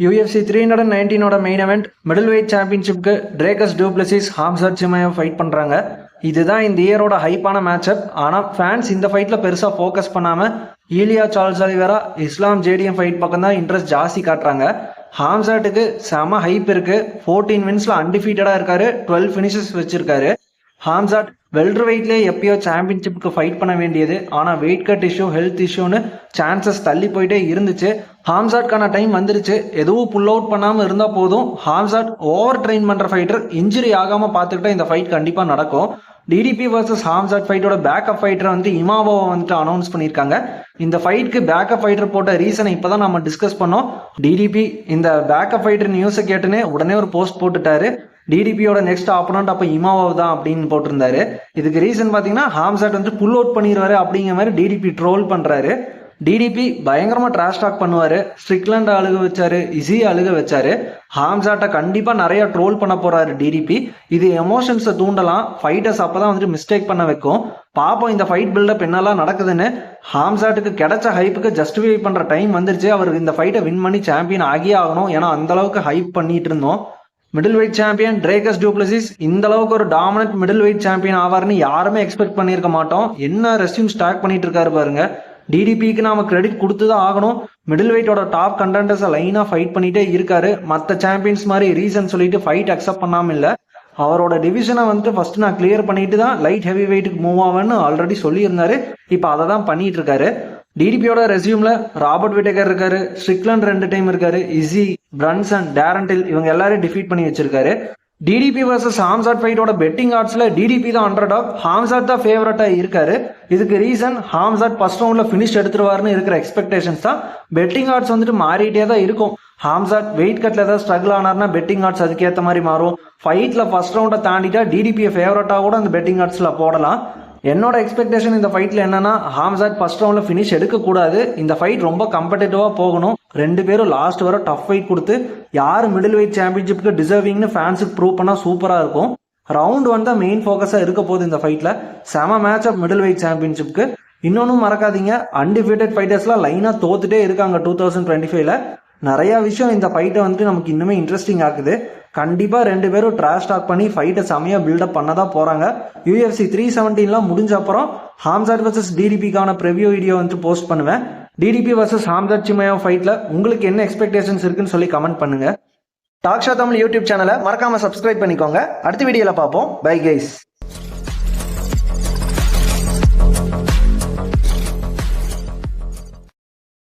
UFC 319 main event middleweight சாம்பியன்ஷிப்க்கு Dricus Du Plessis Khamzat Chimaev fight பண்ணுறாங்க. இதுதான் இந்த இயரோட ஹைப்பான மேட்சப். ஆனால் ஃபேன்ஸ் இந்த ஃபைட்டில் பெருசாக ஃபோக்கஸ் பண்ணாமல் ஈலியா சார்ல்ஸ் ஒலிவேரா இஸ்லாம் ஜேடிஎம் ஃபைட் பக்கம் தான் இன்ட்ரெஸ்ட் ஜாஸ்தி காட்டுறாங்க. ஹாம்சாட்டுக்கு செம ஹைப் இருக்கு. 14 வின்ஸ்ல அன்டிஃபீட்டடாக இருக்காரு, 12 ஃபினிஷஸ் வச்சிருக்காரு. ஹாம்சாட் வெல்டர் வெயிட்லேயே எப்பயோ சாம்பியன்ஷிப்புக்கு ஃபைட் பண்ண வேண்டியது, ஆனால் வெயிட் கட் இஷ்யூ, ஹெல்த் இஷ்யூன்னு சான்சஸ் தள்ளி போயிட்டே இருந்துச்சு. ஹாம்சாட்கான டைம் வந்துருச்சு. எதுவும் புல் அவுட் பண்ணாமல் இருந்தால் போதும். ஹாம்சாட் ஓவர் ட்ரெயின் பண்ணுற ஃபைட்டர், இன்ஜுரி ஆகாமல் பார்த்துக்கிட்டா இந்த ஃபைட் கண்டிப்பாக நடக்கும். டிடிபி வர்சஸ் ஹாம்சாட் ஃபைட்டோட பேக்கப் ஃபைட்டரை இமாவோவை அனௌன்ஸ் பண்ணியிருக்காங்க. இந்த ஃபைட்டுக்கு பேக்கப் ஃபைட்டர் போட்ட ரீசனை இப்போ தான் நம்ம டிஸ்கஸ் பண்ணோம். டிடிபி இந்த பேக்கப் ஃபைட்டர் நியூஸை கேட்டுன்னு உடனே ஒரு போஸ்ட் போட்டுட்டாரு. டிடிபியோட நெக்ஸ்ட் ஆப்போனன்ட் அப்போ இமாவோ தான் அப்படின்னு போட்டிருந்தாரு. இதுக்கு ரீசன் பார்த்தீங்கன்னா ஹாம்சாட் புல் அவுட் பண்ணிடுவாரு அப்படிங்கிற மாதிரி டிடிபி ட்ரோல் பண்ணுறாரு. டிடிபி பயங்கரமாக ட்ராஷ் டாக் பண்ணுவார். ஸ்ட்ரிக்லாண்டை அழுக வச்சாரு, இசி அழுக வச்சாரு. ஹாம்சாட்டை கண்டிப்பாக நிறைய ட்ரோல் பண்ண போறாரு டிடிபி. இது எமோஷன்ஸை தூண்டலாம், ஃபைட்டர்ஸ் அப்போ தான் மிஸ்டேக் பண்ண வைக்கும். பாப்போம் இந்த ஃபைட் பில்டப் என்னெல்லாம் நடக்குதுன்னு. ஹாம்சாட்டுக்கு கிடைச்ச ஹைப்புக்கு ஜஸ்டிஃபை பண்ணுற டைம் வந்துருச்சு. அவர் இந்த ஃபைட்டை வின் பண்ணி சாம்பியன் ஆகியே ஆகணும். ஏன்னா அந்த அளவுக்கு ஹைப் பண்ணிட்டு இருந்தோம். மிடில் வெயிட் சாம்பியன் ட்ரேக்கஸ் டூப்ளசிஸ் இந்த அளவுக்கு ஒரு டாமினன்ட் மிடில் வெயிட் சாம்பியன் ஆவார்னு யாருமே எக்ஸ்பெக்ட் பண்ணியிருக்க மாட்டோம். என்ன ரெஸ்யூம் ஸ்டாக் பண்ணிட்டு இருக்காரு பாருங்க. டிடிபிக்கு நாம கிரெடிட் கொடுத்து தான் ஆகணும். மிடில் வெயிட்டோட டாப் கண்டெண்டர்ஸை லைனாக ஃபைட் பண்ணிட்டே இருக்காரு. மற்ற சாம்பியன்ஸ் மாதிரி ரீசன் சொல்லிட்டு ஃபைட் அக்செப்ட் பண்ணாமல் இல்லை. அவரோட டிவிஷனை ஃபர்ஸ்ட் நான் கிளியர் பண்ணிட்டு தான் லைட் ஹெவி வெயிட்டுக்கு மூவ் ஆவேன்னு ஆல்ரெடி சொல்லியிருந்தாரு. இப்போ அதை தான் பண்ணிட்டு இருக்காரு. டிடிபியோட ரெஸ்யூம்ல ராபர்ட் விட்டேகர் இருக்காரு, ஸ்ட்ரிக்லாண்ட் 2 டைம் இருக்காரு, இசி, பிரன்சன், டேரண்டில் இவங்க எல்லாரையும் டிஃபீட் பண்ணி வச்சிருக்காரு. டிடிபி வர்சஸ் ஹாம்சாட் ஃபைட்டோட பெட்டிங் ஆட்ஸ்ல டிடிபி தான் அண்டர் டாப், ஹாம்சாட் தான் ஃபேவரட்டா இருக்காரு. இதுக்கு ரீசன் ஹாம்சாட் ஃபர்ஸ்ட் ரவுண்ட்ல ஃபினிஷ் எடுத்துருவாருன்னு இருக்கிற எக்ஸ்பெக்டேஷன்ஸ் தான். பெட்டிங் ஆட்ஸ் மாறிட்டே தான் இருக்கும். ஹாம்சாட் வெயிட் கட்ல ஏதாவது ஸ்ட்ரகிள் ஆனார்னா பெட்டிங் ஆட்ஸ் அதுக்கேற்ற மாதிரி மாறும். ஃபைட்ல ஃபர்ஸ்ட் ரவுண்டை தாண்டிட்டா டிடிபியை ஃபேவரட்டா கூட அந்த பெட்டிங் ஆட்ஸ்ல போடலாம். என்னோட எக்ஸ்பெக்டேஷன் இந்த ஃபைட்ல என்னன்னா, ஹாம்சாட் ஃபர்ஸ்ட் ரவுண்ட்ல ஃபினிஷ் எடுக்கக்கூடாது. இந்த ஃபைட் ரொம்ப கம்பெட்டிட்டிவா போகணும். 2 பேரும் லாஸ்ட் வர டஃப் ஃபைட் கொடுத்து யார் மிடில் வெயிட் சாம்பியன்ஷிப்க்கு டிசர்விங்னு ஃபேன்ஸுக்கு ப்ரூவ் பண்ணா சூப்பரா இருக்கும். ரவுண்ட் 1 தான் மெயின் ஃபோக்கஸா இருக்க போகுது இந்த ஃபைட்ல. செம மேட்ச் அப் மிடில் வெயிட் சாம்பியன்ஷிப்க்கு. இன்னொன்னும் மறக்காதீங்க, அன்டிஃபீட்டட் ஃபைட்டர்ஸ்லாம் லைனா தோத்துட்டே இருக்காங்க 2025ல. நிறைய விஷயம் இந்த ஃபைட்டை நமக்கு இன்னுமே இன்ட்ரெஸ்டிங் ஆகுது. கண்டிப்பா 2 பேரும் ட்ராஷ் டாக் பண்ணி ஃபைட்டை செமையா பில்டப் பண்ணதான் போறாங்க. UFC 317 முடிஞ்ச அப்புறம் ஹாம்சாட் வர்சஸ் டிடிபிக்கான ப்ரிவியூ வீடியோ போஸ்ட் பண்ணுவேன். டிடிபி வர்சஸ் ஹாம்சாட் சிமாயோவ் ஃபைட்ல உங்களுக்கு என்ன எக்ஸ்பெக்டேஷன்ஸ் இருக்குன்னு சொல்லி கமெண்ட் பண்ணுங்க. டாக்ஷா தமிழ் யூடியூப் சேனலை மறக்காம சப்ஸ்கிரைப் பண்ணிக்கோங்க. அடுத்த வீடியோல பார்ப்போம். Bye guys.